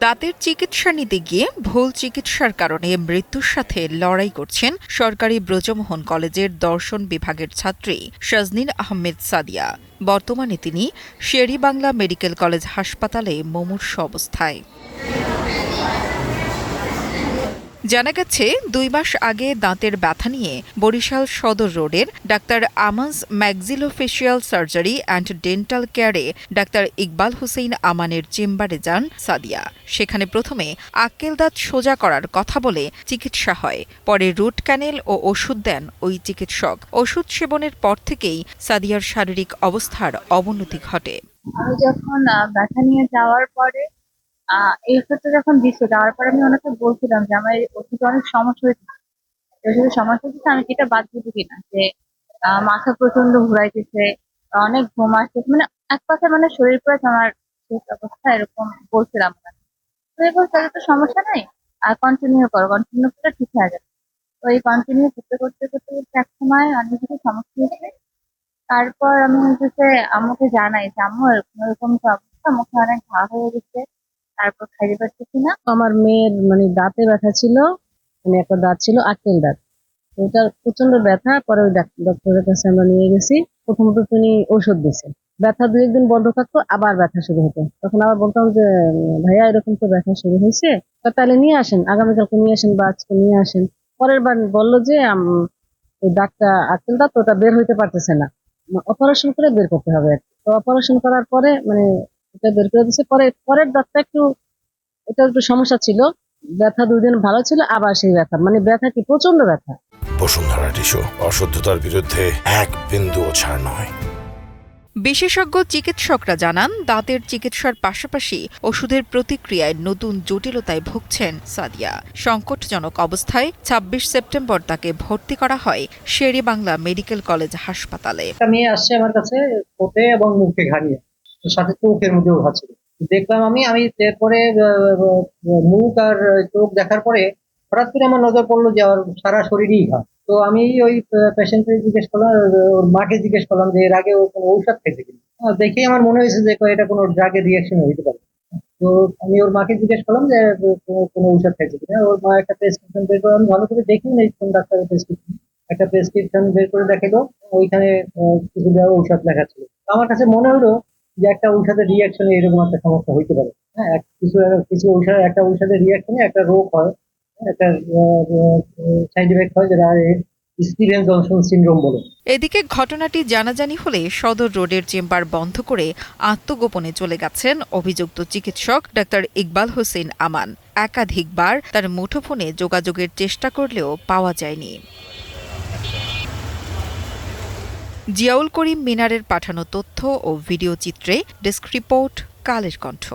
দাঁতের চিকিৎসা নিতে গিয়ে ভুল চিকিৎসার কারণে মৃত্যুর সাথে লড়াই করছেন সরকারি ব্রজমোহন কলেজের দর্শন বিভাগের ছাত্রী শাজনীন আহমেদ সাদিয়া। বর্তমানে তিনি শের-ই-বাংলা মেডিকেল কলেজ হাসপাতালে মুমূর্ষু অবস্থায়। জানা গেছে ২ মাস আগে দাঁতের ব্যথা নিয়ে বরিশাল সদর রোডের doctor Amaj maxillofacial surgery and dental কেয়ারে ডাক্তার ইকবাল হোসেন আমানের চেম্বারে যান সাদিয়া। সেখানে প্রথমে আক্কেল দাঁত সোজা করার কথা বলে চিকিৎসা হয়। পরে রুট ক্যানেল ও ওষুধ দেন ওই চিকিৎসক। ওষুধ সেবনের পর থেকেই সাদিয়ার শারীরিক অবস্থার অবনতি ঘটে। আমি যখন ব্যথা নিয়ে যাওয়ার পরে এই ওষুধটা যখন দিচ্ছে দেওয়ার পরে আমি ওনাকে বলছিলাম যে আমার এই ওষুধে অনেক সমস্যা হয়েছে, ওষুধের সমস্যা হচ্ছে আমি কি এটা বাদ দিব কিনা, যে মাথা প্রচন্ড ঘুরাইতেছে, অনেক ঘুম আসতেছে, মানে এক কথায় মানে শরীর পুরো আমার শেষ অবস্থা এরকম বলছিলাম না। তো এই বলছে তো সমস্যা নাই, আর কন্টিনিউ করো, কন্টিনিউ করলে ঠিক হয়ে যাবে। তো এই কন্টিনিউ করতে করতে করতে করতে এক সময় অনেক কিছু সমস্যা হয়েছে। তারপর আমি হচ্ছে আম্মুকে জানাই যে আম্মু এরকম এরকম তো অবস্থা, মুখে অনেক ঘা হয়ে গেছে, তারপর খাইতে পারতেছি না। আমার মেয়ের মানে দাঁতে ব্যথা ছিল, মানে একটা দাঁত ছিল আক্কেল দাঁত, ওটা প্রচন্ড ব্যথা। পরে ওই ডক্টরের কাছে আমরা নিয়ে গেছি। প্রথমত তিনি ওষুধ দিয়েছেন, ব্যথা ২-১ দিন বন্ধ থাকতো, আবার ব্যথা শুরু হতো। তখন আবার বলতাম যে ভাইয়া এরকম তো ব্যথা শুরু হয়েছে, তাহলে নিয়ে আসেন, আগামীকালকে নিয়ে আসেন বা আজকে নিয়ে আসেন। পরের বার বললো যে ওই দাঁতটা আক্কেল দাঁত ওটা বের হইতে পারতেছে না, অপারেশন করে বের করতে হবে। তো অপারেশন করার পরে মানে এটা বের করে দিচ্ছে। পরের দাঁতটা এটা একটু সমস্যা ছিল, ব্যথা ২ দিন ভালো ছিল, আবার সেই ব্যথা, মানে ব্যথা কি প্রচন্ড ব্যথা। বসুন্ধরা টিস্যু, অশুদ্ধতার বিরুদ্ধে এক বিন্দুও ছাড় নয়। বিশেষজ্ঞ চিকিৎসকরা জানান, দাঁতের চিকিৎসার পাশাপাশি ওষুধের প্রতিক্রিয়ায় নতুন জটিলতায় ভুগছেন সাদিয়া। সংকটজনক অবস্থায় ২৬ সেপ্টেম্বর তাকে ভর্তি করা হয় শের-ই-বাংলা মেডিকেল কলেজ হাসপাতালে। একটা মেয়ে আসছে আমার কাছে ঠোঁটে এবং মুখে ঘা নিয়ে, সাথে চোখের মধ্যেও ঘা ছিল। দেখলাম আমি এরপরে মুখ আর চোখ দেখার পরে হঠাৎ করে আমার নজর পড়লো যে আমার সারা শরীরই ঘা। তো আমি ওই পেশেন্টকে জিজ্ঞেস করলাম, ওর মাকে জিজ্ঞেস করলাম যে এর আগে ও কোনো ঔষধ খেয়েছে কিনা। দেখেই আমার মনে হয়েছে যে এটা কোনো ড্রাগের রিয়াকশন হইতে পারে। তো আমি ওর মাকে জিজ্ঞেস করলাম যে কোনো ঔষধ খাইছে কিনা। ওর মা একটা প্রেসক্রিপশন বের করে, আমি ভালো করে দেখি নেই কোন ডাক্তারের প্রেসক্রিপশন, একটা প্রেসক্রিপশন বের করে দেখালো, ওইখানে কিছু দেওয়া ঔষধ লেখা ছিল। আমার কাছে মনে হলো যে একটা ঔষধের রিয়াকশনে এরকম একটা সমস্যা হইতে পারে। হ্যাঁ, কিছু ঔষধ, একটা ঔষধের রিয়াকশনে একটা রোগ হয়, একটা সাইড এফেক্ট হয়, যেটা স্টিভেন জনসন সিনড্রোম বলে। এদিকে ঘটনাটি জানাজানি হলে সদর রোডের চেম্বার বন্ধ করে আত্মগোপনে চলে গেছেন অভিযুক্ত চিকিৎসক ডাক্তার ইকবাল হোসেন আমান। একাধিকবার তার মুঠোফোনে যোগাযোগের চেষ্টা করলেও পাওয়া যায়নি। জিয়াউল করিম মিনারের পাঠানো তথ্য ও ভিডিও চিত্রে ডেস্ক রিপোর্ট, কালের কণ্ঠ।